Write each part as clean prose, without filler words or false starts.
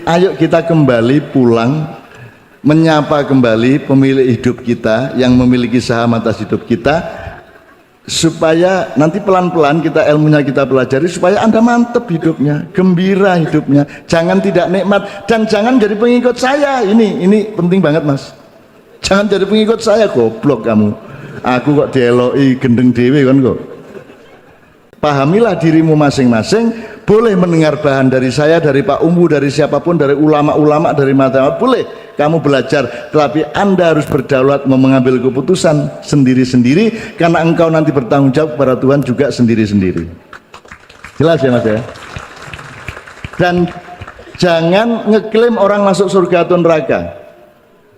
ayo kita kembali pulang, menyapa kembali pemilik hidup kita yang memiliki saham atas hidup kita, supaya nanti pelan-pelan kita ilmunya kita pelajari, supaya Anda mantep hidupnya, gembira hidupnya, jangan tidak nikmat, dan jangan jadi pengikut saya. Ini penting banget Mas, jangan jadi pengikut saya, goblok kamu, aku kok dieloi gendeng dewe kan kok. Pahamilah dirimu masing-masing, boleh mendengar bahan dari saya, dari Pak Umbu, dari siapapun, dari ulama-ulama, dari matematik, boleh kamu belajar, tetapi Anda harus berdaulat mengambil keputusan sendiri-sendiri, karena engkau nanti bertanggung jawab kepada Tuhan juga sendiri-sendiri. Jelas ya Mas ya? Dan jangan ngeklaim orang masuk surga atau neraka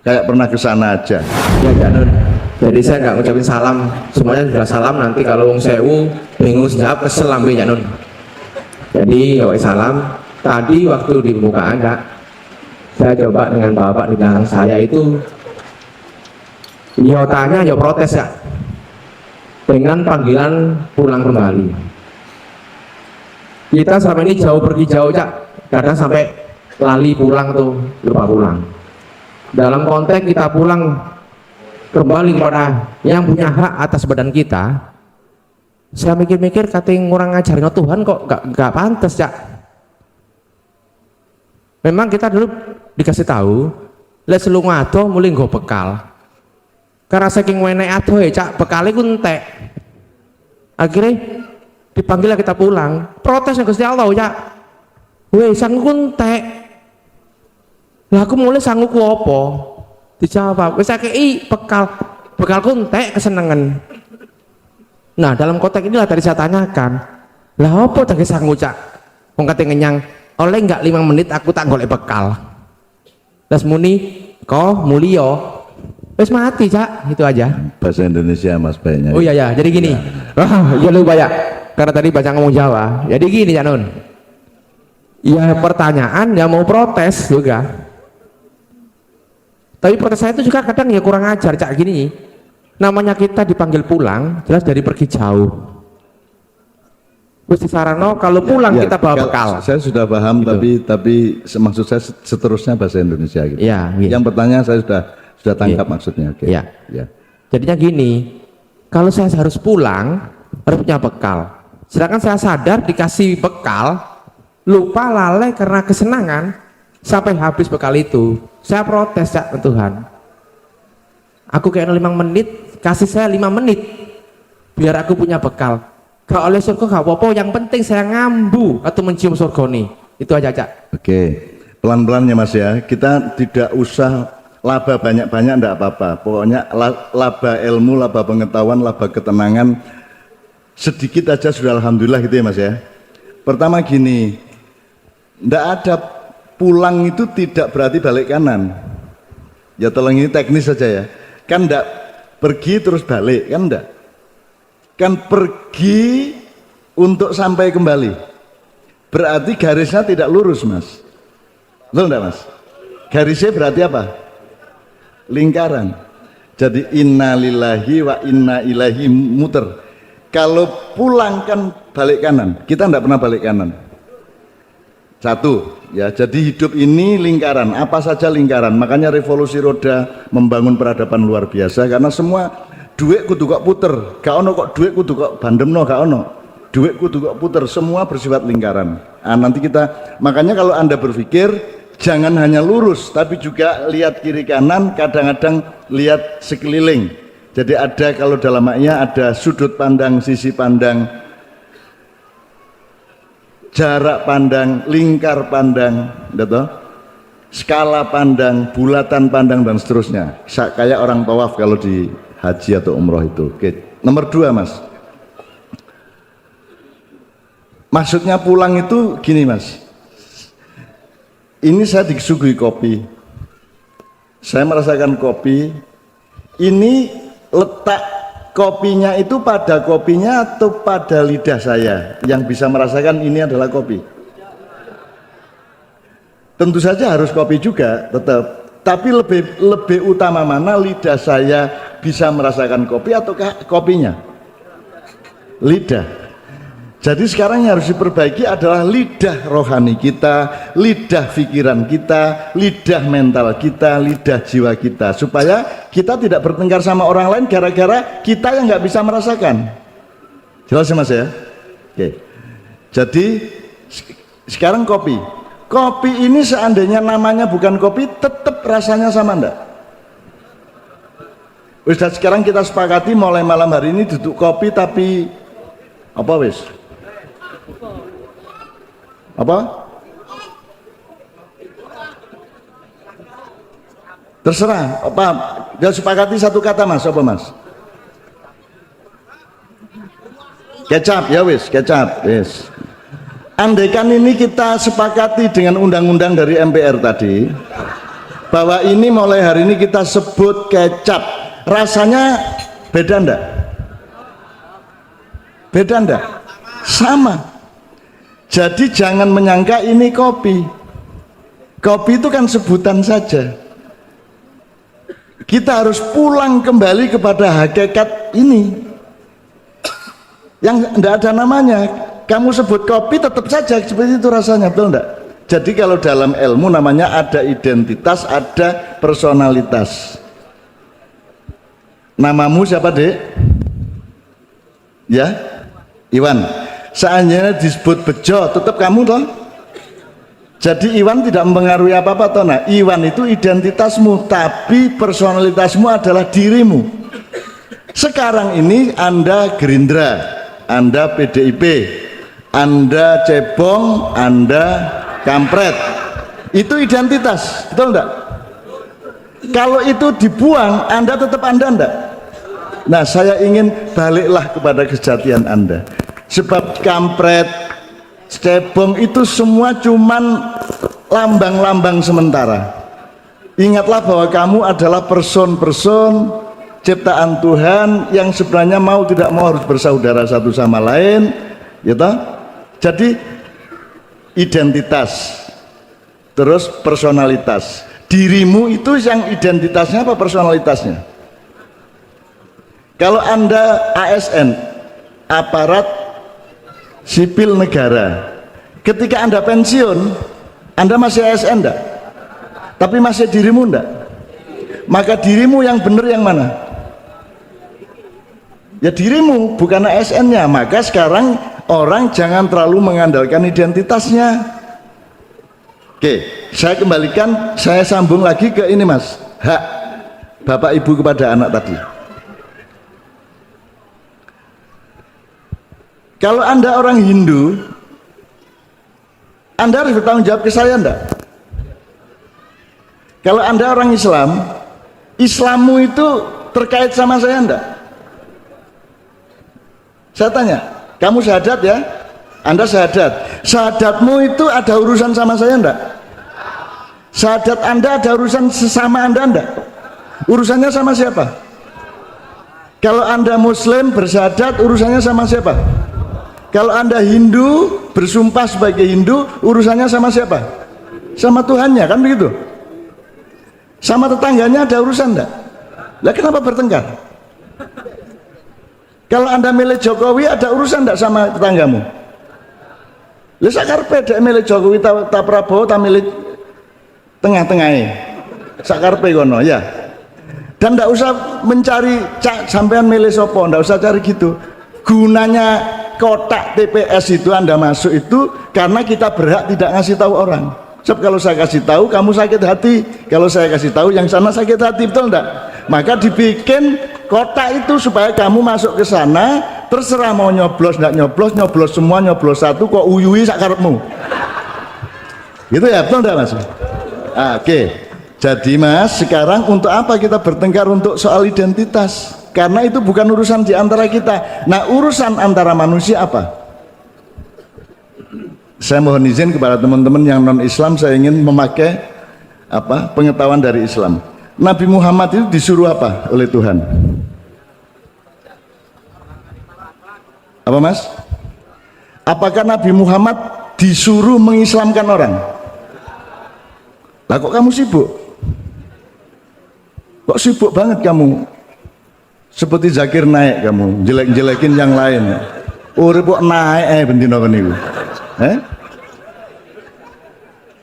kayak pernah ke sana aja. Ya Janun, jadi saya nggak ngucapin salam, semuanya sudah salam, nanti kalau wong sewu bingung jawab kesel ambil Janun. Jadi ya salam. Tadi waktu di pembukaan Kak, saya coba dengan bapak di belakang saya itu, ya tanya ya protes ya, dengan panggilan pulang kembali. Kita selama ini jauh pergi jauh Cak, kadang sampai lali pulang tuh, lupa pulang. Dalam konteks kita pulang kembali kepada yang punya hak atas badan kita, saya mikir-mikir kating orang ngajarin Tuhan kok gak pantas Cak. Memang kita dulu dikasih tahu lek selungu ado mulai nggo bekal, karena saking wenek ado ya Cak, bekale ku entek, akhirnya dipanggil kita pulang, protes yang Gusti Allah Cak, weh sanggup entek lah, aku mulai sanggup apa dijawab, wis akei bekalku entek kesenengan. Nah dalam konteks inilah tadi saya tanyakan, lah apa tak sanggup Cak, wong kate ngenyang oleh enggak 5 menit aku tak golek bekal, las muni kok mulio wis mati Cak, itu aja. Bahasa Indonesia Mas baiknya. Oh iya ya, jadi gini ya lupa ya, karena tadi baca ngomong Jawa, jadi gini Cak Nun, ya pertanyaan ya mau protes juga, tapi protes saya itu juga kadang ya kurang ajar Cak. Gini, namanya kita dipanggil pulang jelas dari pergi jauh, Gusti Sarano kalau pulang ya, kita bawa bekal. Saya sudah paham gitu. tapi maksud saya seterusnya bahasa Indonesia gitu. Ya, gitu. Yang pertanyaan saya sudah tangkap maksudnya. Oke. Ya. Ya. Jadinya gini, kalau saya harus pulang harus punya bekal, sedangkan saya sadar dikasih bekal lupa lalai karena kesenangan sampai habis bekal itu, saya protes Cak ke Tuhan. Aku kayak 5 menit, kasih saya 5 menit biar aku punya bekal. Gak oleh surga gak apa-apa, yang penting saya ngambu atau mencium surga nih, itu aja Cak. Oke, pelan-pelan ya Mas ya, kita tidak usah laba banyak-banyak, enggak apa-apa, pokoknya laba ilmu, laba pengetahuan, laba ketenangan sedikit aja sudah alhamdulillah gitu ya Mas ya. Pertama gini, enggak ada pulang itu tidak berarti balik kanan ya, tolong ini teknis saja ya, kan enggak pergi terus balik, kan enggak, kan pergi untuk sampai kembali, berarti garisnya tidak lurus Mas, betul enggak Mas? Garisnya berarti apa? Lingkaran. Jadi innalillahi wa inna ilaihi muter. Kalau pulang kan balik kanan, kita enggak pernah balik kanan. Satu ya, jadi hidup ini lingkaran, apa saja lingkaran. Makanya revolusi roda membangun peradaban luar biasa, karena semua duit kudu kok puter, gak ono kok duit kudu kok bandemno, gak ono duit kudu kok puter, semua bersifat lingkaran. Nanti kita, makanya kalau Anda berpikir jangan hanya lurus tapi juga lihat kiri kanan, kadang-kadang lihat sekeliling. Jadi ada, kalau dalam maknya ada sudut pandang, sisi pandang, jarak pandang, lingkar pandang, gitu, skala pandang, bulatan pandang, dan seterusnya. Kayak orang tawaf kalau di haji atau umroh itu. Oke. Nomor 2 Mas, maksudnya pulang itu gini Mas, ini saya disuguhi kopi, saya merasakan kopi, ini letak kopinya itu pada kopinya atau pada lidah saya yang bisa merasakan ini adalah kopi? Tentu saja harus kopi juga tetap, tapi lebih utama mana lidah saya bisa merasakan kopi atau kopinya? Lidah. Jadi sekarang yang harus diperbaiki adalah lidah rohani kita, lidah pikiran kita, lidah mental kita, lidah jiwa kita, supaya kita tidak bertengkar sama orang lain gara-gara kita yang nggak bisa merasakan. Jelas ya Mas ya? Oke. Jadi sekarang kopi ini seandainya namanya bukan kopi, tetap rasanya sama enggak? Sudah sekarang kita sepakati mulai malam hari ini duduk kopi tapi apa wis? Apa? Terserah. Apa? Dia sepakati satu kata Mas. Apa Mas? Kecap ya wis, kecap wis. Andaikan ini kita sepakati dengan undang-undang dari MPR tadi, bahwa ini mulai hari ini kita sebut kecap, rasanya beda enggak? Beda enggak? Sama. Jadi jangan menyangka ini kopi. Kopi itu kan sebutan saja. Kita harus pulang kembali kepada hakikat ini yang enggak ada namanya. Kamu sebut kopi tetap saja seperti itu rasanya, betul enggak? Jadi kalau dalam ilmu namanya ada identitas, ada personalitas. Namamu siapa, Dek? Ya? Iwan. Seandainya disebut Bejo, tetap kamu toh. Jadi Iwan tidak mempengaruhi apa-apa toh. Nah, Iwan itu identitasmu, tapi personalitasmu adalah dirimu. Sekarang ini Anda Gerindra, Anda PDIP, Anda cebong, Anda kampret. Itu identitas, betul enggak? Kalau itu dibuang, Anda tetap Anda enggak? Nah, saya ingin baliklah kepada kesejatian Anda. Sebab kampret, cebong itu semua cuman lambang-lambang sementara. Ingatlah bahwa kamu adalah person-person ciptaan Tuhan yang sebenarnya mau tidak mau harus bersaudara satu sama lain, ya toh? Jadi identitas, terus personalitas. Dirimu itu yang identitasnya apa personalitasnya? Kalau Anda ASN, aparat sipil negara, ketika Anda pensiun, Anda masih ASN enggak? Tapi masih dirimu enggak? Maka dirimu yang benar yang mana? Ya dirimu, bukan ASN-nya. Maka sekarang orang jangan terlalu mengandalkan identitasnya. Oke, saya kembalikan, saya sambung lagi ke ini Mas, hak Bapak Ibu kepada anak tadi. Kalau Anda orang Hindu, Anda harus bertanggung jawab ke saya enggak? Kalau Anda orang Islam, Islammu itu terkait sama saya enggak? Saya tanya, kamu syahadat ya? Anda syahadat. Syahadatmu itu ada urusan sama saya enggak? Syahadat Anda ada urusan sesama Anda enggak? Urusannya sama siapa? Kalau Anda Muslim bersyahadat, urusannya sama siapa? Kalau Anda Hindu bersumpah sebagai Hindu, urusannya sama siapa? Sama Tuhannya, kan begitu? Sama tetangganya ada urusan enggak? Lah kenapa bertengkar? Kalau Anda milih Jokowi, ada urusan enggak sama tetanggamu? Lah sakarpe dek milih Jokowi ta Prabowo ta milih tengah-tengahnya. Sakarpe kono ya. Dan enggak usah mencari sampean milih sopo, enggak usah cari gitu. Gunanya kotak TPS itu Anda masuk itu karena kita berhak tidak ngasih tahu orang. Sebab kalau saya kasih tahu kamu sakit hati, kalau saya kasih tahu yang sana sakit hati, betul enggak? Maka dibikin kotak itu supaya kamu masuk ke sana, terserah mau nyoblos enggak nyoblos, nyoblos semua, nyoblos satu kok uyui sakarepmu. Gitu ya, betul enggak Mas? Oke. Jadi Mas, sekarang untuk apa kita bertengkar untuk soal identitas? Karena itu bukan urusan di antara kita. Nah, urusan antara manusia apa? Saya mohon izin kepada teman-teman yang non Islam, saya ingin memakai pengetahuan dari Islam. Nabi Muhammad itu disuruh apa oleh Tuhan? Apa Mas? Apakah Nabi Muhammad disuruh mengislamkan orang? Lah kok kamu sibuk? Kok sibuk banget kamu? Seperti Zakir Naik kamu, jelek-jelekin yang lain. Urip kok naik bendina kene niku.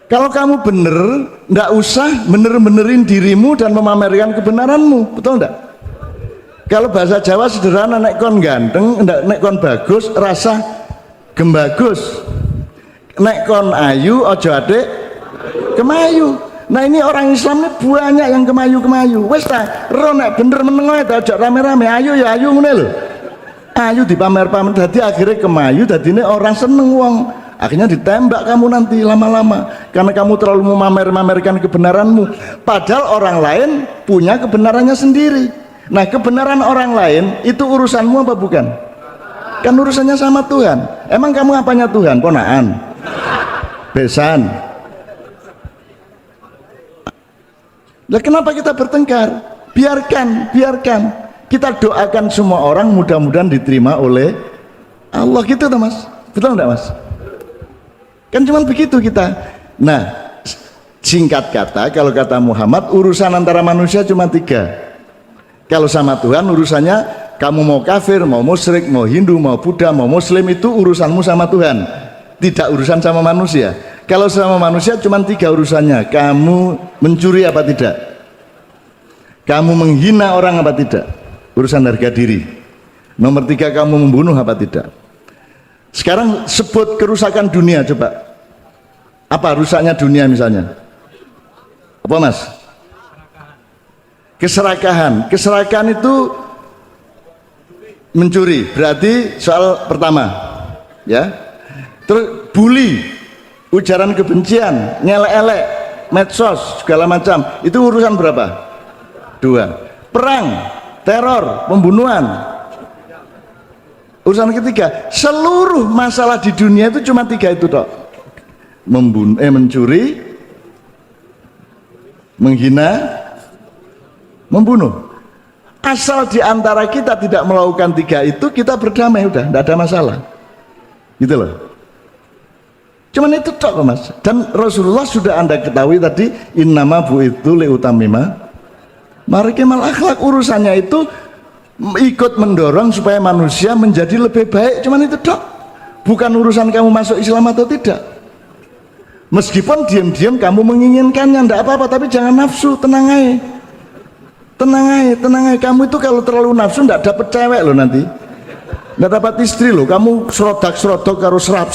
Kalau kamu bener, ndak usah bener-benerin dirimu dan memamerkan kebenaranmu, betul ndak? Kalau bahasa Jawa sederhana, nek kon ganteng, ndak nek kon bagus, rasa gembagus. Nek kon ayu, ojo adek kemayu. Nah ini orang Islam ini banyak yang kemayu-kemayu. Wes ta, ro nek bener meneng ta ojo rame-rame, ayu ya ayu ngene lho. Ayu dipamer-pamer, dadi akhirnya kemayu, dadine orang seneng wong. Akhirnya ditembak kamu nanti lama-lama karena kamu terlalu memamer-mamerkan kebenaranmu, padahal orang lain punya kebenarannya sendiri. Nah kebenaran orang lain itu urusanmu apa bukan? Kan urusannya sama Tuhan. Emang kamu apanya Tuhan? Ponaan, besan. Lah kenapa kita bertengkar? Biarkan kita doakan semua orang mudah-mudahan diterima oleh Allah, gitu toh Mas, betul enggak Mas? Kan cuma begitu kita. Nah singkat kata, kalau kata Muhammad, urusan antara manusia cuma 3. Kalau sama Tuhan urusannya, kamu mau kafir, mau musyrik, mau Hindu, mau Buddha, mau Muslim, itu urusanmu sama Tuhan, tidak urusan sama manusia. Kalau sama manusia cuma 3 urusannya. Kamu mencuri apa tidak, kamu menghina orang apa tidak, urusan harga diri. Nomor 3, kamu membunuh apa tidak. Sekarang sebut kerusakan dunia, coba. Apa rusaknya dunia misalnya? Apa Mas? Keserakahan. Keserakahan itu mencuri, berarti soal pertama, ya. Terus bully, ujaran kebencian, ngelek-elek, medsos, segala macam, itu urusan berapa? 2. Perang, teror, pembunuhan. Urusan ketiga. Seluruh masalah di dunia itu cuma 3 itu toh. Mencuri, menghina, membunuh. Asal di antara kita tidak melakukan 3 itu, kita berdamai, udah, tidak ada masalah, gitu loh. Cuman itu tok Mas. Dan Rasulullah sudah Anda ketahui tadi, innama bu'itsu liutamima marikimal akhlak. Urusannya itu ikut mendorong supaya manusia menjadi lebih baik, cuman itu tok. Bukan urusan kamu masuk Islam atau tidak. Meskipun diam-diam kamu menginginkannya, tidak apa-apa, tapi jangan nafsu. Tenang aja, tenang aja. Kamu itu kalau terlalu nafsu tidak dapat cewek loh nanti, nggak dapat istri loh. Kamu serodak karo serap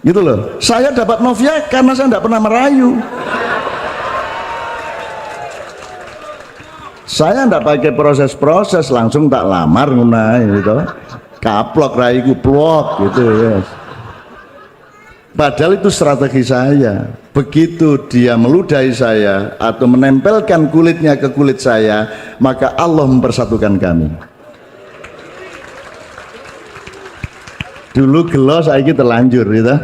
gitu loh. Saya dapat Novia karena saya tidak pernah merayu. Saya tidak pakai proses langsung tak lamar ngunai gitu, kaplok raiku plok gitu ya. Padahal itu strategi saya. Begitu dia meludahi saya atau menempelkan kulitnya ke kulit saya, maka Allah mempersatukan kami. Dulu gelo, saiki terlanjur gitu.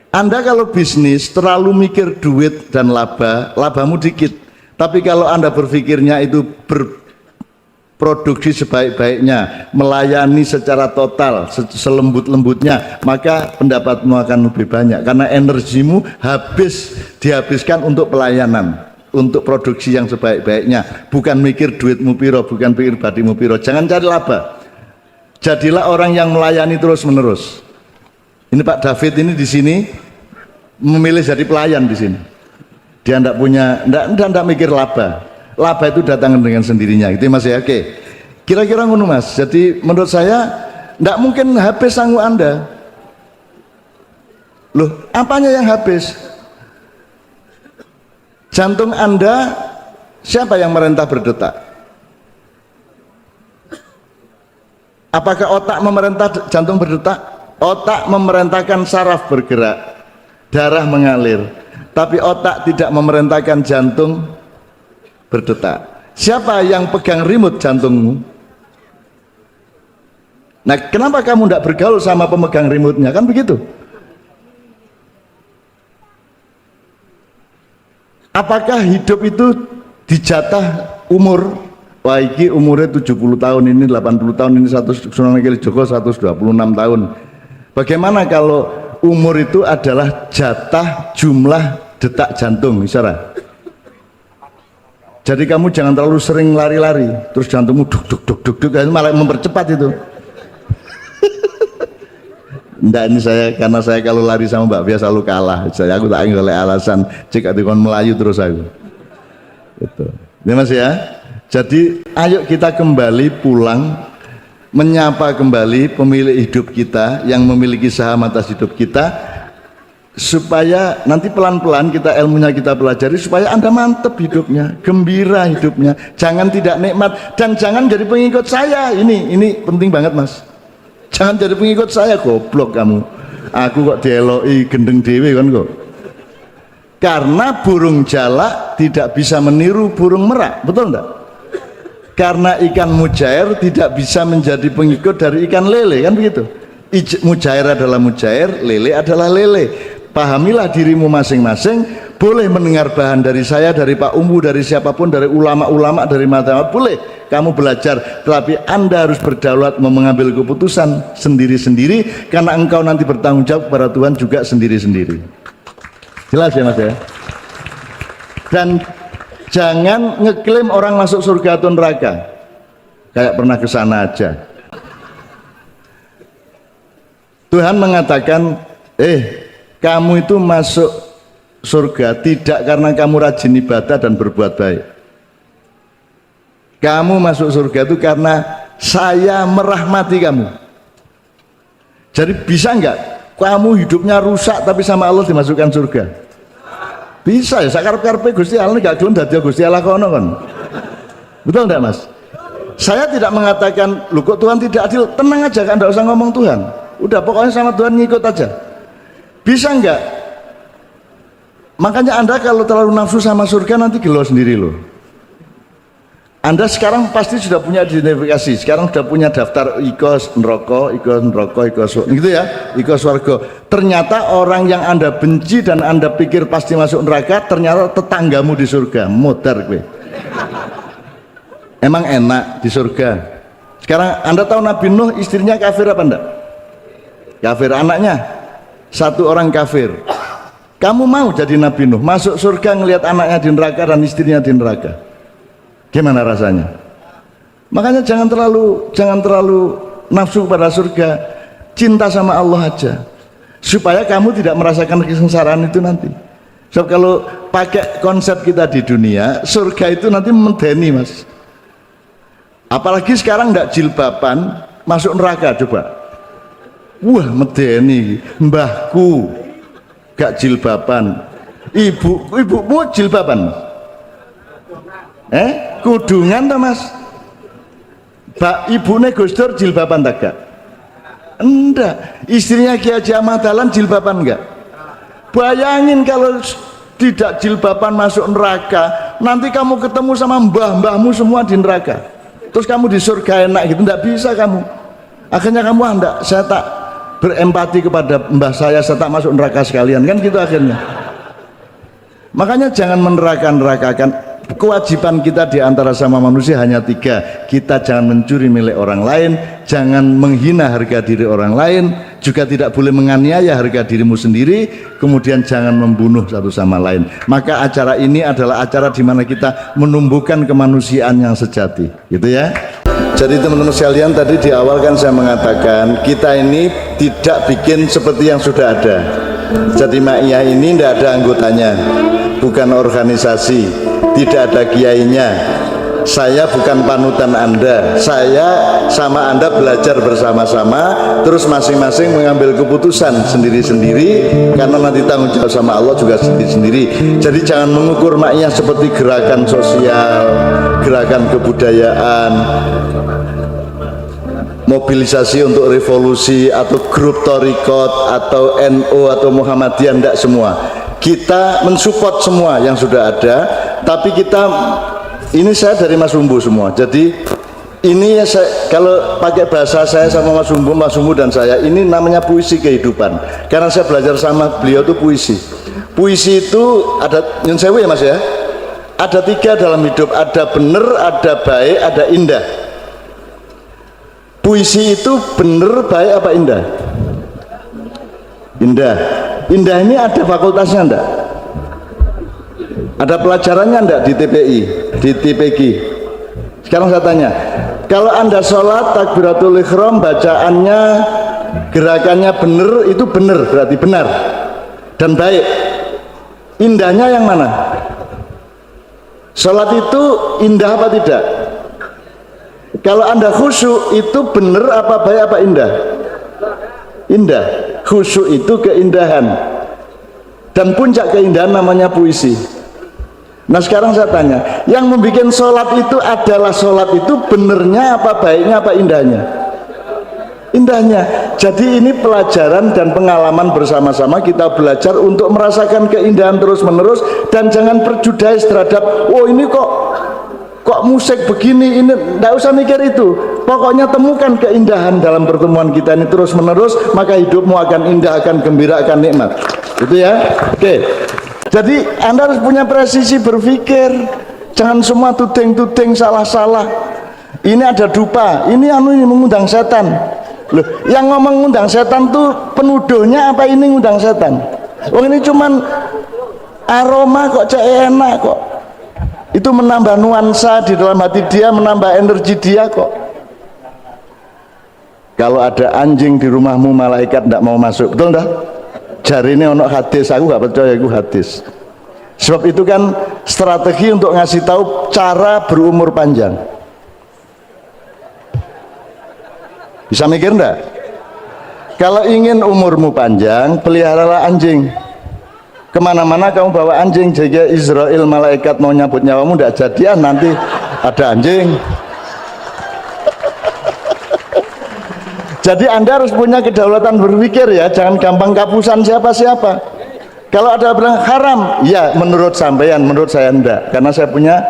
Anda kalau bisnis terlalu mikir duit dan labamu dikit. Tapi kalau Anda berpikirnya itu berproduksi sebaik-baiknya, melayani secara total, selembut-lembutnya, maka pendapatmu akan lebih banyak. Karena energimu dihabiskan untuk pelayanan, untuk produksi yang sebaik-baiknya. Bukan mikir duitmu piro, bukan pikir badimu piro. Jangan cari laba. Jadilah orang yang melayani terus-menerus. Ini Pak David ini di sini memilih jadi pelayan di sini. Dia tidak mikir laba. Laba itu datang dengan sendirinya. Gitu Mas ya. Oke. Kira-kira ngono Mas. Jadi menurut saya tidak mungkin habis sanggup Anda. Loh, apanya yang habis? Jantung Anda, siapa yang merintah berdetak? Apakah otak memerintah jantung berdetak? Otak memerintahkan saraf bergerak, darah mengalir, tapi otak tidak memerintahkan jantung berdetak. Siapa yang pegang remote jantungmu? Nah, kenapa kamu tidak bergaul sama pemegang remote-nya? Kan begitu. Apakah hidup itu dijatah umur? Wah, ini umurnya 70 tahun, ini 80 tahun, ini Sunan Kalijaga 126 tahun. Bagaimana kalau umur itu adalah jatah jumlah detak jantung, saudara? Jadi kamu jangan terlalu sering lari-lari, terus jantungmu duk duk duk duk duk, itu malah mempercepat itu. Enggak, ini saya karena saya kalau lari sama Mbak Bia selalu kalah. Aku tak oleh alasan jika dikon melayu terus aku. Gitu. Ini Mas ya. Jadi ayo kita kembali pulang menyapa kembali pemilik hidup kita yang memiliki saham atas hidup kita, supaya nanti pelan-pelan kita ilmunya kita pelajari supaya Anda mantep hidupnya, gembira hidupnya, jangan tidak nikmat dan jangan jadi pengikut saya. Ini penting banget Mas. Jangan jadi pengikut saya, goblok kamu. Aku kok dieloi gendeng dewe kan kok. Karena burung jalak tidak bisa meniru burung merak, betul enggak? Karena ikan mujair tidak bisa menjadi pengikut dari ikan lele, kan begitu? Mujair adalah mujair, lele adalah lele. Pahamilah dirimu masing-masing. Boleh mendengar bahan dari saya, dari Pak Umbu, dari siapapun, dari ulama-ulama, dari matematik, boleh kamu belajar, tapi Anda harus berdaulat mengambil keputusan sendiri-sendiri, karena engkau nanti bertanggung jawab kepada Tuhan juga sendiri-sendiri. Jelas ya Mas ya? Dan jangan ngeklaim orang masuk surga atau neraka kayak pernah ke sana aja. Tuhan mengatakan, kamu itu masuk surga tidak karena kamu rajin ibadah dan berbuat baik. Kamu masuk surga itu karena saya merahmati kamu. Jadi bisa enggak kamu hidupnya rusak tapi sama Allah dimasukkan surga? Bisa ya, sakarep-karepe Gusti Allah enggak gelem dadi Gusti Allah kono kan. Betul enggak Mas? Saya tidak mengatakan, "Loh kok Tuhan tidak adil?" Tenang aja, kan enggak usah ngomong Tuhan. Udah pokoknya sama Tuhan ngikut aja. Bisa enggak? Makanya Anda kalau terlalu nafsu sama surga nanti gelo sendiri loh. Anda sekarang pasti sudah punya identifikasi, sekarang sudah punya daftar ikos neraka, gitu ya, ikos warga. Ternyata orang yang Anda benci dan Anda pikir pasti masuk neraka, ternyata tetanggamu di surga, modar gue. Emang enak di surga. Sekarang Anda tahu Nabi Nuh istrinya kafir apa enggak? Kafir, anaknya satu orang kafir. Kamu mau jadi Nabi Nuh, masuk surga ngelihat anaknya di neraka dan istrinya di neraka? Gimana rasanya? Makanya jangan terlalu nafsu pada surga, cinta sama Allah aja, supaya kamu tidak merasakan kesengsaraan itu nanti. So kalau pakai konsep kita di dunia, surga itu nanti medeni Mas. Apalagi sekarang nggak jilbaban masuk neraka, coba. Wah medeni, mbahku gak jilbaban, ibumu jilbaban, kudungan tuh Mas. Ibune Gus Dur jilbaban tak gak? Enggak. Istrinya Ki Haji Ahmad Dahlan jilbaban enggak? Bayangin kalau tidak jilbaban masuk neraka, nanti kamu ketemu sama mbah-mbahmu semua di neraka, terus kamu di surga enak gitu, enggak bisa kamu. Akhirnya kamu enggak, saya tak berempati kepada mbah saya tak masuk neraka sekalian, kan gitu akhirnya. Makanya jangan meneraka-nerakakan. Kewajiban kita di antara sama manusia hanya 3. Kita jangan mencuri milik orang lain, jangan menghina harga diri orang lain, juga tidak boleh menganiaya harga dirimu sendiri, kemudian jangan membunuh satu sama lain. Maka acara ini adalah acara di mana kita menumbuhkan kemanusiaan yang sejati, gitu ya. Jadi teman-teman sekalian, tadi di awal kan saya mengatakan kita ini tidak bikin seperti yang sudah ada. Jadi Ma'iyah ini tidak ada anggotanya, bukan organisasi, tidak ada kiainya. Saya bukan panutan Anda, saya sama Anda belajar bersama-sama, terus masing-masing mengambil keputusan sendiri-sendiri, karena nanti tanggung jawab sama Allah juga sendiri-sendiri. Jadi jangan mengukur Ma'iyah seperti gerakan sosial, gerakan kebudayaan, mobilisasi untuk revolusi, atau grup Torikot, atau NU, atau Muhammadiyah, tidak semua. Kita mensupport semua yang sudah ada, tapi kita, ini saya dari Mas Umbu semua, jadi ini ya kalau pakai bahasa saya sama Mas Umbu dan saya, ini namanya puisi kehidupan, karena saya belajar sama beliau itu puisi. Puisi itu ada, nyun sewu ya Mas ya, ada 3 dalam hidup, ada bener, ada baik, ada indah. Puisi itu bener, baik, apa indah? Indah. Indah ini ada fakultasnya enggak? Ada pelajarannya enggak di TPI? di TPG. Sekarang saya tanya, kalau Anda sholat takbiratul ihram bacaannya gerakannya benar, itu benar, berarti benar dan baik. Indahnya yang mana? Sholat itu indah apa tidak? Kalau Anda khusyuk itu benar apa baik apa indah? Indah. Khusyuk itu keindahan, dan puncak keindahan namanya puisi. Nah sekarang saya tanya, yang membuat sholat itu adalah sholat itu benernya apa baiknya apa indahnya? Indahnya. Jadi ini pelajaran dan pengalaman bersama-sama, kita belajar untuk merasakan keindahan terus menerus, dan jangan perjudice terhadap oh ini kok musik begini, ini tidak usah mikir itu. Pokoknya temukan keindahan dalam pertemuan kita ini terus menerus, maka hidupmu akan indah, akan gembira, akan nikmat. Gitu ya. Oke. Jadi Anda harus punya presisi berpikir, jangan semua tuding-tuding salah-salah. Ini ada dupa, ini mengundang setan. Loh, yang ngomong ngundang setan tuh penuduhnya apa ini ngundang setan? Oh ini cuman aroma kok cek enak kok. Itu menambah nuansa di dalam hati dia, menambah energi dia kok. Kalau ada anjing di rumahmu malaikat tidak mau masuk, betul enggak? Jari ini ono hadis, aku gak percaya itu hadis. Sebab itu kan strategi untuk ngasih tahu cara berumur panjang. Bisa mikir enggak? Kalau ingin umurmu panjang, peliharalah anjing. Kemana-mana kamu bawa anjing, jika Israel malaikat mau nyabut nyawamu enggak jadian, nanti ada anjing. Jadi Anda harus punya kedaulatan berpikir ya, jangan gampang kapusan siapa-siapa. Kalau ada bilang haram, ya menurut sampean, menurut saya enggak, karena saya punya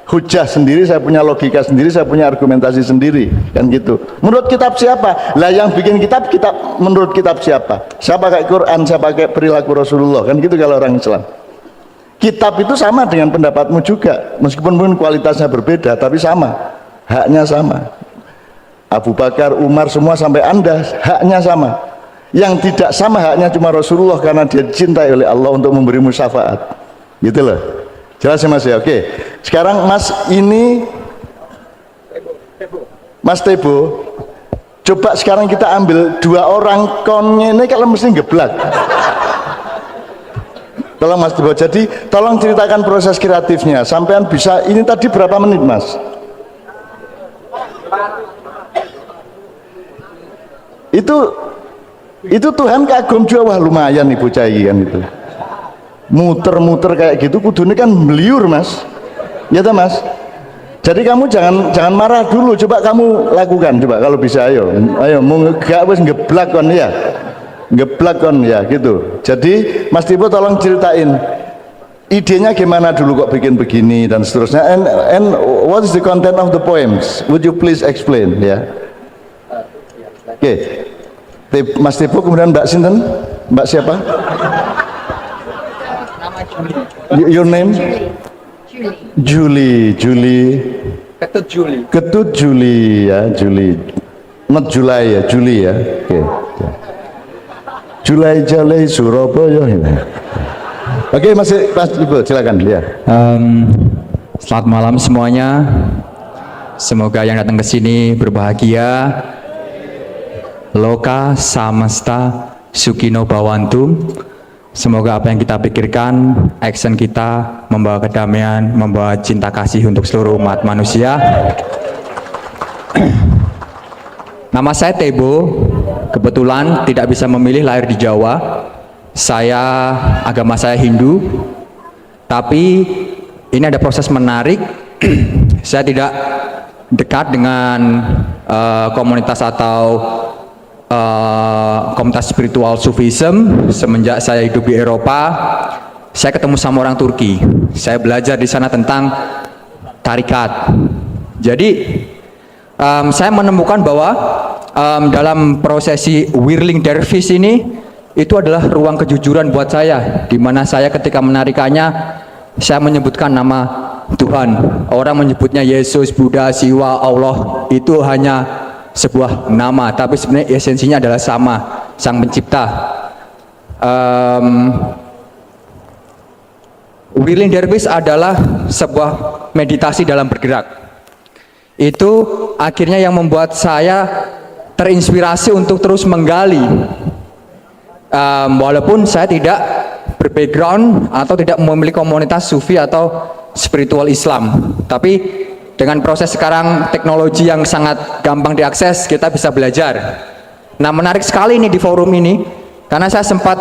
hujah sendiri, saya punya logika sendiri, saya punya argumentasi sendiri, kan gitu. Menurut kitab siapa? Lah yang bikin kitab menurut kitab siapa? Saya pakai Quran, saya pakai perilaku Rasulullah, kan gitu kalau orang Islam. Kitab itu sama dengan pendapatmu juga, meskipun mungkin kualitasnya berbeda, tapi sama, haknya sama. Abu Bakar, Umar, semua sampai Anda, haknya sama. Yang tidak sama haknya cuma Rasulullah, karena dia dicintai oleh Allah untuk memberimu syafaat. Gitu loh. Jelas ya Mas ya? Oke. Sekarang Mas ini Mas Tebo, coba sekarang kita ambil dua orang konnya ini kalau mesti geblak. Tolong Mas Tebo, jadi tolong ceritakan proses kreatifnya. Sampean bisa, ini tadi berapa menit Mas? Itu Tuhan kagum juga, wah lumayan nih bocah ini kan itu. Muter-muter kayak gitu kudune kan meliur Mas. Ya toh Mas? Jadi kamu jangan marah dulu, coba kamu lakukan coba kalau bisa, ayo mau gak wis ngeblak kon ya. Ngeblak kon ya gitu. Jadi Mas Tibo tolong ceritain idenya gimana dulu kok bikin begini dan seterusnya, and what is the content of the poems, would you please explain ya. Oke. Mas Tibo, kemudian Mbak Sinten, Mbak siapa? Your name? Julie. Ketut Julie ya, Julie. Not Julai ya, Julie ya. Oke. Julai Jalai Surabaya. Oke, Mas Tibo, silakan ya. Selamat malam semuanya. Semoga yang datang ke sini berbahagia. Loka samasta sukino bawantum. Semoga apa yang kita pikirkan, action kita membawa kedamaian, membawa cinta kasih untuk seluruh umat manusia. Nama saya Tebo. Kebetulan tidak bisa memilih lahir di Jawa. Agama saya Hindu. Tapi ini ada proses menarik. Saya tidak dekat dengan komunitas atau komunitas spiritual Sufism. Semenjak saya hidup di Eropa, saya ketemu sama orang Turki. Saya belajar di sana tentang tarikat. Jadi saya menemukan bahwa dalam prosesi whirling dervish ini, itu adalah ruang kejujuran buat saya, di mana saya ketika menarikannya, saya menyebutkan nama Tuhan. Orang menyebutnya Yesus, Buddha, Siwa, Allah, itu hanya sebuah nama, tapi sebenarnya esensinya adalah sama, Sang Pencipta. Whirling dervish adalah sebuah meditasi dalam bergerak. Itu akhirnya yang membuat saya terinspirasi untuk terus menggali. Walaupun saya tidak berbackground atau tidak memiliki komunitas sufi atau spiritual Islam, tapi dengan proses sekarang teknologi yang sangat gampang diakses, kita bisa belajar. Nah, menarik sekali ini di forum ini, karena saya sempat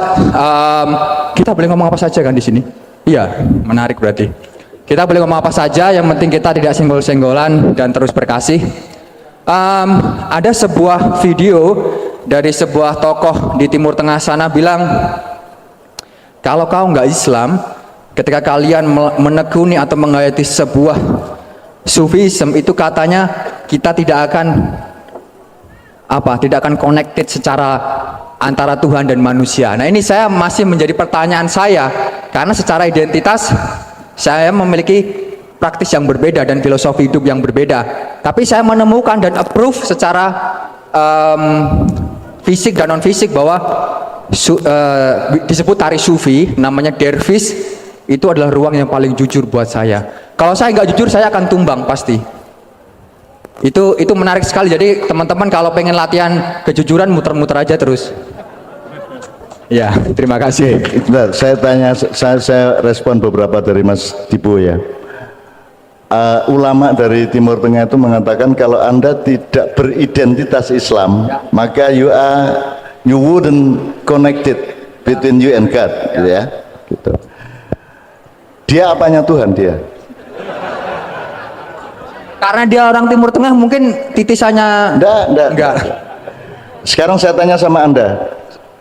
kita boleh ngomong apa saja kan di sini? Iya, menarik berarti. Kita boleh ngomong apa saja, yang penting kita tidak senggol-senggolan dan terus berkasih. Ada sebuah video dari sebuah tokoh di Timur Tengah sana bilang, kalau kau nggak Islam, ketika kalian menekuni atau menghayati sebuah Sufisme, itu katanya kita tidak akan connected secara antara Tuhan dan manusia. Nah, ini saya masih menjadi pertanyaan saya, karena secara identitas saya memiliki praktis yang berbeda dan filosofi hidup yang berbeda, tapi saya menemukan dan approve secara fisik dan non fisik bahwa disebut tari sufi, namanya dervish, itu adalah ruang yang paling jujur buat saya. Kalau saya nggak jujur, saya akan tumbang pasti. Itu menarik sekali. Jadi teman-teman kalau pengen latihan kejujuran, muter-muter aja terus. Ya, terima kasih. Bentar, saya respon beberapa dari Mas Dibo ya. Ulama dari Timur Tengah itu mengatakan kalau Anda tidak beridentitas Islam, maka you wouldn't connected between you and God, gitu ya. Gitu. Dia apanya Tuhan dia? Karena dia orang Timur Tengah, mungkin titisannya enggak. Sekarang saya tanya sama Anda,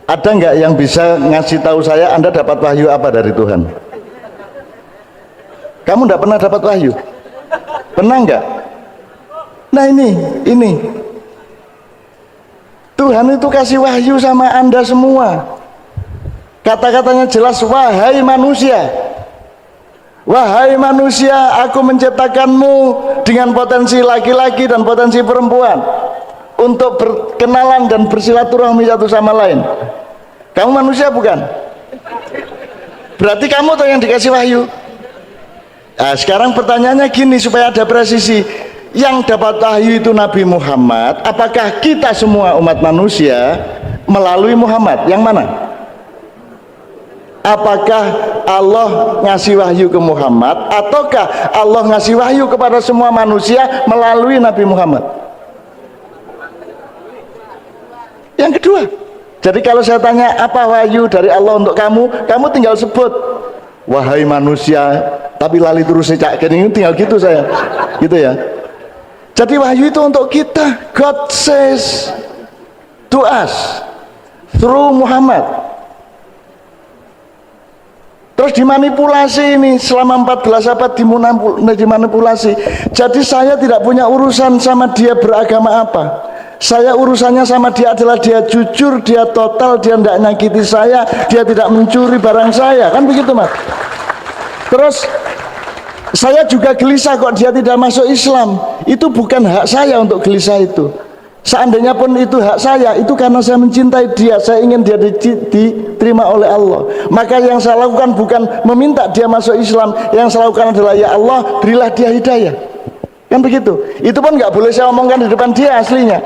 ada nggak yang bisa ngasih tahu saya Anda dapat wahyu apa dari Tuhan? Kamu nggak pernah dapat wahyu? Pernah nggak? Nah ini Tuhan itu kasih wahyu sama Anda semua. Kata-katanya jelas, wahai manusia, wahai manusia, aku menciptakanmu dengan potensi laki-laki dan potensi perempuan untuk berkenalan dan bersilaturahmi satu sama lain. Kamu manusia bukan? Berarti kamu tuh yang dikasih wahyu. Nah, sekarang pertanyaannya gini supaya ada presisi. Yang dapat wahyu itu Nabi Muhammad. Apakah kita semua umat manusia melalui Muhammad? Yang mana? Apakah Allah ngasih wahyu ke Muhammad, ataukah Allah ngasih wahyu kepada semua manusia melalui Nabi Muhammad? Yang kedua. Jadi kalau saya tanya apa wahyu dari Allah untuk kamu, kamu tinggal sebut wahai manusia, tapi lali terus secak ini tinggal gitu saya, gitu ya. Jadi wahyu itu untuk kita. God says to us through Muhammad. Terus dimanipulasi ini selama 14 abad, dimanipulasi. Jadi saya tidak punya urusan sama dia beragama apa. Saya urusannya sama dia adalah dia jujur, dia total, dia tidak nyakiti saya, dia tidak mencuri barang saya, kan begitu Mas. Terus saya juga gelisah kok dia tidak masuk Islam. Itu bukan hak saya untuk gelisah itu. Seandainya pun itu hak saya, itu karena saya mencintai dia, saya ingin dia diterima oleh Allah. Maka yang saya lakukan bukan meminta dia masuk Islam, yang saya lakukan adalah ya Allah, berilah dia hidayah. Kan begitu. Itu pun nggak boleh saya omongkan di depan dia aslinya.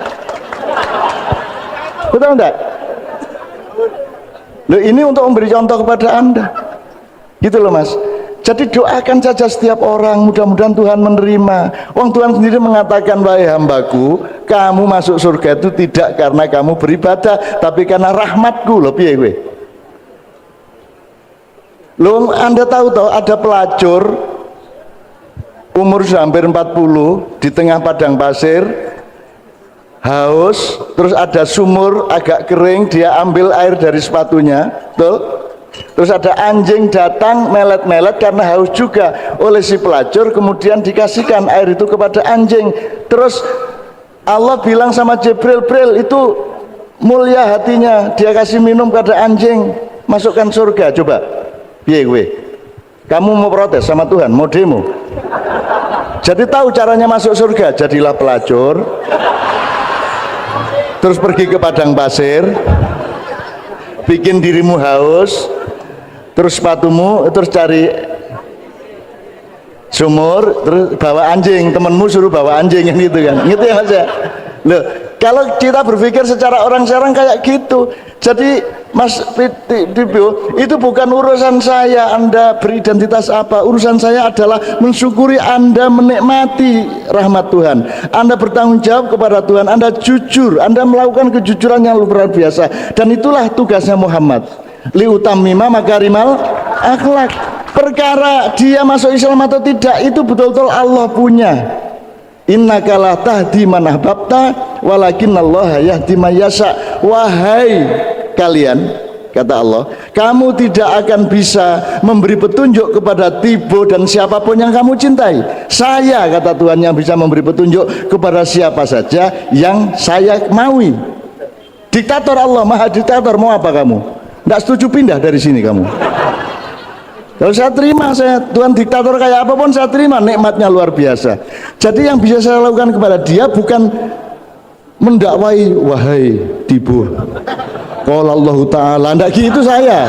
Betul enggak? Loh, ini untuk memberi contoh kepada Anda. Gitu loh Mas. Jadi doakan saja setiap orang, mudah-mudahan Tuhan menerima. Wong Tuhan sendiri mengatakan, wahai hambaku, kamu masuk surga itu tidak karena kamu beribadah, tapi karena rahmatku. Loh piye kowe? Loh, Anda tahu toh ada pelacur umur sudah hampir 40 di tengah padang pasir, haus, terus ada sumur agak kering, dia ambil air dari sepatunya, betul? Terus ada anjing datang melet-melet karena haus juga oleh si pelacur, kemudian dikasihkan air itu kepada anjing. Terus Allah bilang sama Jibril, Jibril itu mulia hatinya, dia kasih minum pada anjing, masukkan surga. Coba piye gue? Kamu mau protes sama Tuhan, mau demo? Jadi tahu caranya masuk surga, jadilah pelacur, terus pergi ke padang pasir, bikin dirimu haus, terus sepatumu, terus cari sumur terus bawa anjing, temenmu suruh bawa anjing kan gitu kan, gitu ya Mas ya. Loh, kalau kita berpikir secara orang sekarang kayak gitu, jadi Mas Tibio, itu bukan urusan saya Anda beridentitas apa, urusan saya adalah mensyukuri Anda menikmati rahmat Tuhan, Anda bertanggung jawab kepada Tuhan, Anda jujur, Anda melakukan kejujuran yang luar biasa, dan itulah tugasnya Muhammad, liutamima makarimal akhlak. Perkara dia masuk Islam atau tidak itu betul-betul Allah punya. Innaka la tahdi man ahbabta walakinallaha yahdi may yasha. Wahai kalian, kata Allah, kamu tidak akan bisa memberi petunjuk kepada Tibo dan siapapun yang kamu cintai. Saya, kata Tuhan, yang bisa memberi petunjuk kepada siapa saja yang saya maui. Diktator Allah, maha diktator, mau apa kamu? Nggak setuju pindah dari sini kamu. Kalau saya terima, saya Tuhan diktator kayak apapun saya terima, nikmatnya luar biasa. Jadi yang bisa saya lakukan kepada dia bukan mendakwai, wahai Tibo, qala Allah Ta'ala, enggak gitu saya.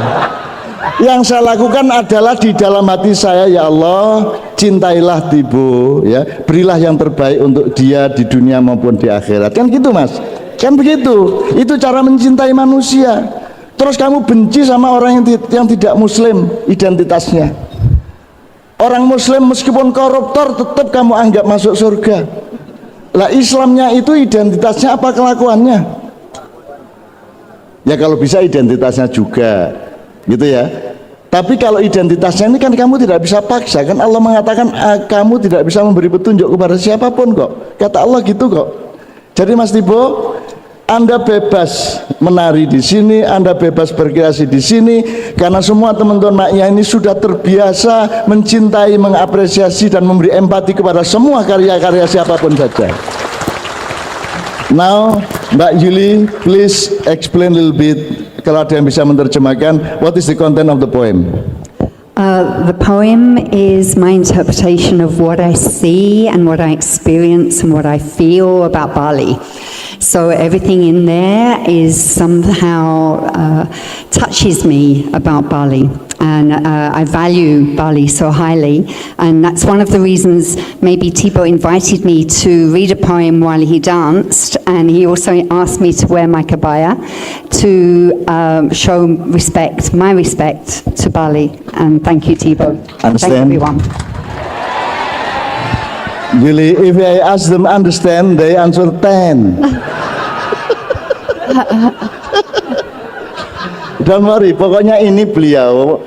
Yang saya lakukan adalah di dalam hati saya, ya Allah, cintailah Tibo, ya, berilah yang terbaik untuk dia di dunia maupun di akhirat. Kan gitu Mas, kan begitu. Itu cara mencintai manusia. Terus kamu benci sama orang yang tidak muslim identitasnya. Orang muslim meskipun koruptor tetap kamu anggap masuk surga. Lah Islamnya itu identitasnya apa kelakuannya? Ya kalau bisa identitasnya juga, gitu ya. Tapi kalau identitasnya ini kan kamu tidak bisa paksa, kan Allah mengatakan kamu tidak bisa memberi petunjuk kepada siapapun kok. Kata Allah gitu kok. Jadi Mas Tibo, Anda bebas menari di sini, Anda bebas berkreasi di sini, karena semua teman-teman maknya ini sudah terbiasa mencintai, mengapresiasi dan memberi empati kepada semua karya-karya siapapun saja. Now, Mbak Yuli, please explain a little bit, kalau ada yang bisa menerjemahkan, what is the content of the poem? The poem is my interpretation of what I see and what I experience and what I feel about Bali. So everything in there is somehow touches me about Bali, and I value Bali so highly, and that's one of the reasons maybe Tibo invited me to read a poem while he danced, and he also asked me to wear my kabaya to show respect, my respect to Bali. And thank you, Tibo. Understand. Thank everyone. Really, if I ask them understand, they answer 10. Don't worry, pokoknya ini beliau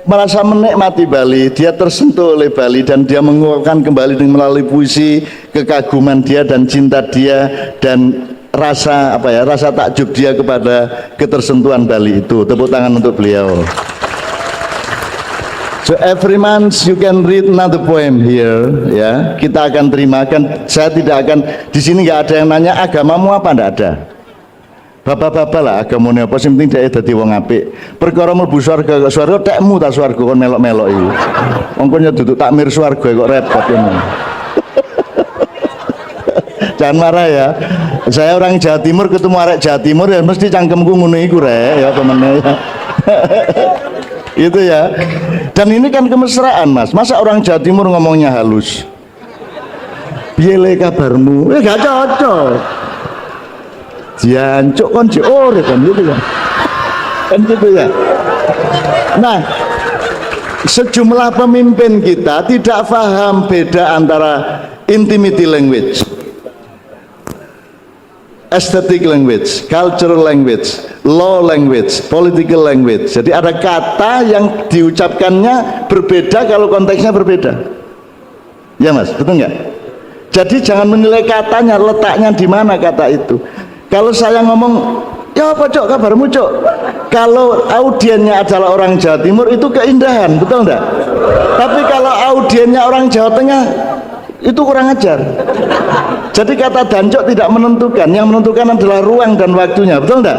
merasa menikmati Bali, dia tersentuh oleh Bali dan dia menguatkan kembali dengan melalui puisi kekaguman dia dan cinta dia dan rasa rasa takjub dia kepada ketersentuhan Bali itu. Tepuk tangan untuk beliau. So every month you can read another poem here, ya. Kita akan terima, kan saya tidak akan di sini, nggak ada yang nanya agamamu apa, nggak ada. Bapak-bapak lah agamane apa, sing penting dhek dadi wong apik. Perkara mlebu swarga kok swarga tekmu ta swarga kon melok-melok iki. Wong kon duduk takmir swarga kok repot ngono. Jangan marah ya. Saya orang Jawa Timur, ketemu arek Jawa Timur ya mesti cangkemku ngono iku rek, ya temen ya. Itu ya. Dan ini kan kemesraan Mas, masa orang Jawa Timur ngomongnya halus, piye le kabarmu, gak cocok, jancuk kon jiore kan gitu ya, kan gitu ya. Nah, sejumlah pemimpin kita tidak paham beda antara intimate language, aesthetic language, cultural language, law language, political language. Jadi ada kata yang diucapkannya berbeda kalau konteksnya berbeda. Ya Mas, betul nggak? Jadi jangan menilai katanya, letaknya di mana kata itu. Kalau saya ngomong, ya apa cok kabarmu cok? Kalau audiennya adalah orang Jawa Timur itu keindahan, betul nggak? Tapi kalau audiennya orang Jawa Tengah itu kurang ajar. Jadi kata dancok tidak menentukan, yang menentukan adalah ruang dan waktunya, betul enggak?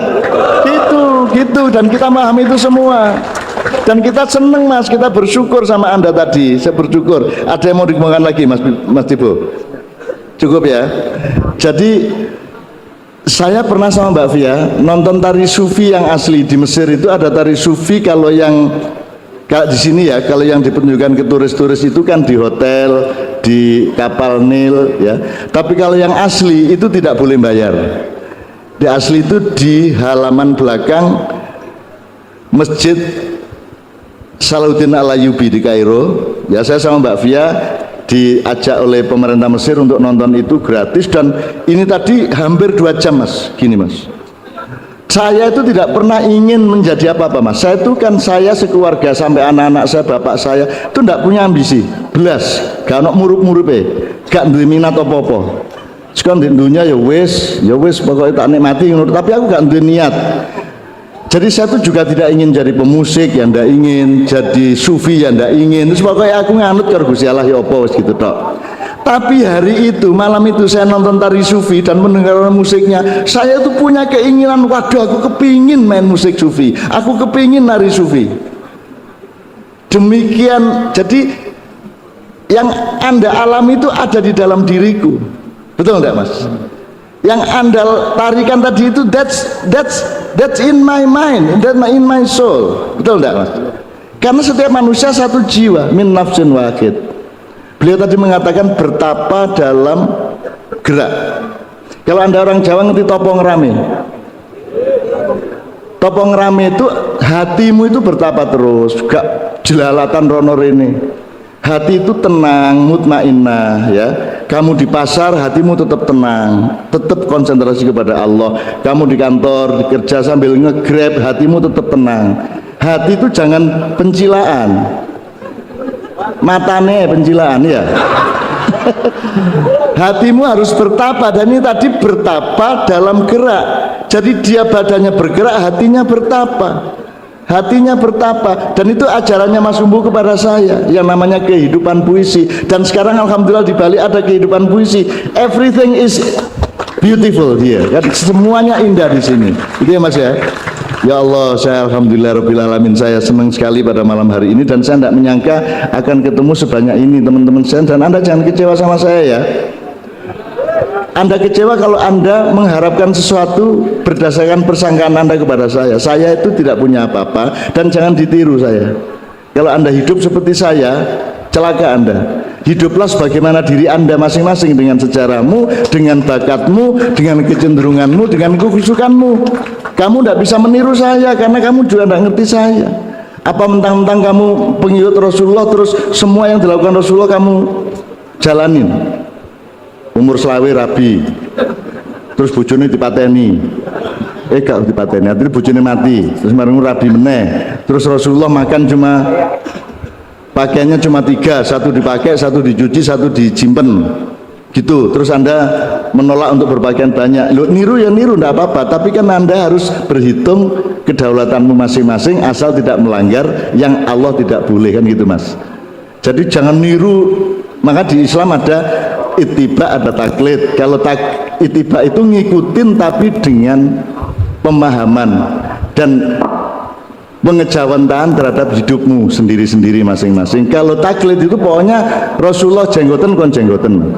Gitu, dan kita memahami itu semua. Dan kita seneng Mas, kita bersyukur sama Anda tadi. Saya bersyukur. Ada yang mau dikembangkan lagi Mas Tibo? Cukup ya. Jadi saya pernah sama Mbak Fia nonton tari sufi yang asli di Mesir. Itu ada tari sufi, kalau yang Kalau di sini ya, kalau yang dipertunjukkan ke turis-turis itu kan di hotel, di kapal Nil ya. Tapi kalau yang asli itu tidak boleh bayar. Di asli itu di halaman belakang Masjid Salahuddin Al-Ayyubi di Kairo. Ya, saya sama Mbak Via diajak oleh pemerintah Mesir untuk nonton itu gratis, dan ini tadi hampir 2 jam Mas, gini Mas. Saya itu tidak pernah ingin menjadi apa-apa Mas. Saya sekeluarga sampai anak-anak saya, bapak saya itu tidak punya ambisi belas, gak ono murup-murupe, gak duwe minat apa-apa. Sekarang di dunia ya wis pokoknya tak nikmati, tapi aku gak duwe niat. Jadi saya tuh juga tidak ingin jadi pemusik, ya ndak ingin jadi sufi, ya ndak ingin. Terus pokoknya aku nganut karo Gusti Allah ya apa wis gitu tok. Tapi hari itu, malam itu saya nonton tari sufi dan mendengar musiknya, saya tuh punya keinginan, waduh aku kepingin main musik sufi, aku kepingin nari sufi. Demikian, jadi yang Anda alami itu ada di dalam diriku, betul enggak Mas? Yang Anda tarikan tadi itu that's in my mind, in my soul, betul enggak Mas? Karena setiap manusia satu jiwa, min nafsin wahid. Beliau tadi mengatakan bertapa dalam gerak. Kalau Anda orang Jawa ngerti topong rame. Topong rame itu hatimu itu bertapa terus, gak jelalatan rono rene. Hati itu tenang, mutmainnah ya. Kamu di pasar hatimu tetap tenang, tetap konsentrasi kepada Allah. Kamu di kantor, di kerja sambil nge-grab, hatimu tetap tenang. Hati itu jangan pencilaan. Matane pencilaan ya. Hatimu harus bertapa, dan ini tadi bertapa dalam gerak. Jadi dia badannya bergerak, hatinya bertapa. Hatinya bertapa, dan itu ajarannya Mas Umbu kepada saya yang namanya kehidupan puisi. Dan sekarang alhamdulillah di Bali ada kehidupan puisi. Everything is beautiful dia, kan semuanya indah di sini. Itu ya Mas ya. Ya Allah, saya alhamdulillah rabbil alamin, saya senang sekali pada malam hari ini, dan saya tidak menyangka akan ketemu sebanyak ini teman-teman saya. Dan Anda jangan kecewa sama saya ya. Anda kecewa kalau Anda mengharapkan sesuatu berdasarkan persangkaan Anda kepada saya. Saya itu tidak punya apa-apa, dan jangan ditiru saya. Kalau Anda hidup seperti saya, celaka Anda. Hiduplah sebagaimana diri Anda masing-masing, dengan sejarahmu, dengan bakatmu, dengan kecenderunganmu, dengan kehusukanmu. Kamu tidak bisa meniru saya karena kamu juga tidak ngerti saya. Apa mentang-mentang kamu pengikut Rasulullah terus semua yang dilakukan Rasulullah kamu jalanin? Umur selawe rabi, terus bojone dipateni, gak dipateni, akhirnya bojone mati, terus marung rabi meneh, terus Rasulullah makan cuma pakaiannya cuma 3, 1 dipakai, 1 dicuci, 1 disimpan gitu. Terus Anda menolak untuk berpakaian banyak. Loh, niru ya niru, enggak apa-apa, tapi kan Anda harus berhitung kedaulatanmu masing-masing, asal tidak melanggar yang Allah tidak boleh, kan gitu Mas. Jadi jangan niru. Maka di Islam ada ittiba, ada taklid. Kalau ittiba itu ngikutin tapi dengan pemahaman dan pengejawantahan terhadap hidupmu sendiri-sendiri masing-masing. Kalau taklid itu pokoknya Rasulullah jenggoten kon jenggoten.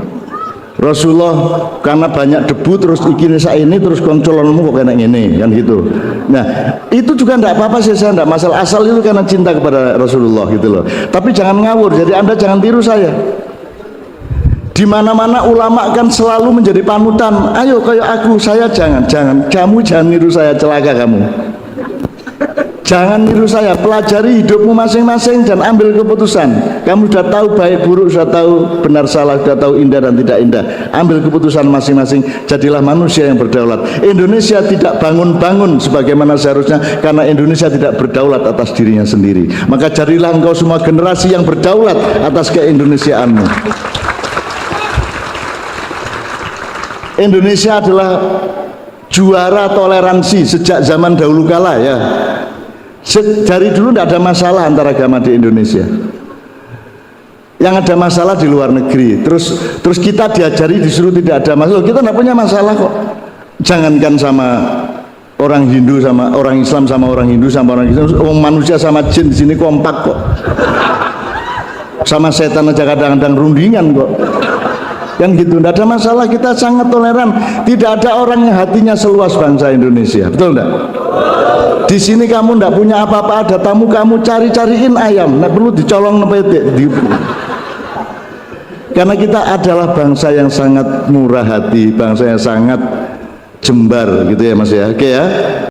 Rasulullah karena banyak debu terus ini terus koncolonmu kok kayak gini, kan gitu. Nah itu juga enggak apa-apa sih, saya enggak masalah, asal itu karena cinta kepada Rasulullah gitu loh. Tapi jangan ngawur, jadi Anda jangan tiru saya. Di mana-mana ulama kan selalu menjadi panutan. Ayo kayak aku, saya jangan. Kamu jangan niru saya, celaka kamu. Jangan niru saya, pelajari hidupmu masing-masing dan ambil keputusan. Kamu sudah tahu baik buruk, sudah tahu benar salah, sudah tahu indah dan tidak indah. Ambil keputusan masing-masing, jadilah manusia yang berdaulat. Indonesia tidak bangun-bangun sebagaimana seharusnya karena Indonesia tidak berdaulat atas dirinya sendiri. Maka carilah engkau semua generasi yang berdaulat atas keindonesiaanmu. Indonesia adalah juara toleransi sejak zaman dahulu kala ya. Dari dulu tidak ada masalah antara agama di Indonesia. Yang ada masalah di luar negeri. Terus kita diajari disuruh tidak ada masalah. Kita tidak punya masalah kok. Jangankan sama orang Hindu sama orang Islam, sama orang Hindu sama orang Islam, manusia sama jin di sini kompak kok. Sama setan aja kadang-kadang rundingan kok. kan gitu, tidak ada masalah, kita sangat toleran. Tidak ada orang yang hatinya seluas bangsa Indonesia, betul enggak? Di sini kamu tidak punya apa-apa, ada tamu kamu cari-cariin ayam, nggak perlu dicolong karena kita adalah bangsa yang sangat murah hati, bangsa yang sangat jembar gitu ya Mas ya. Oke ya.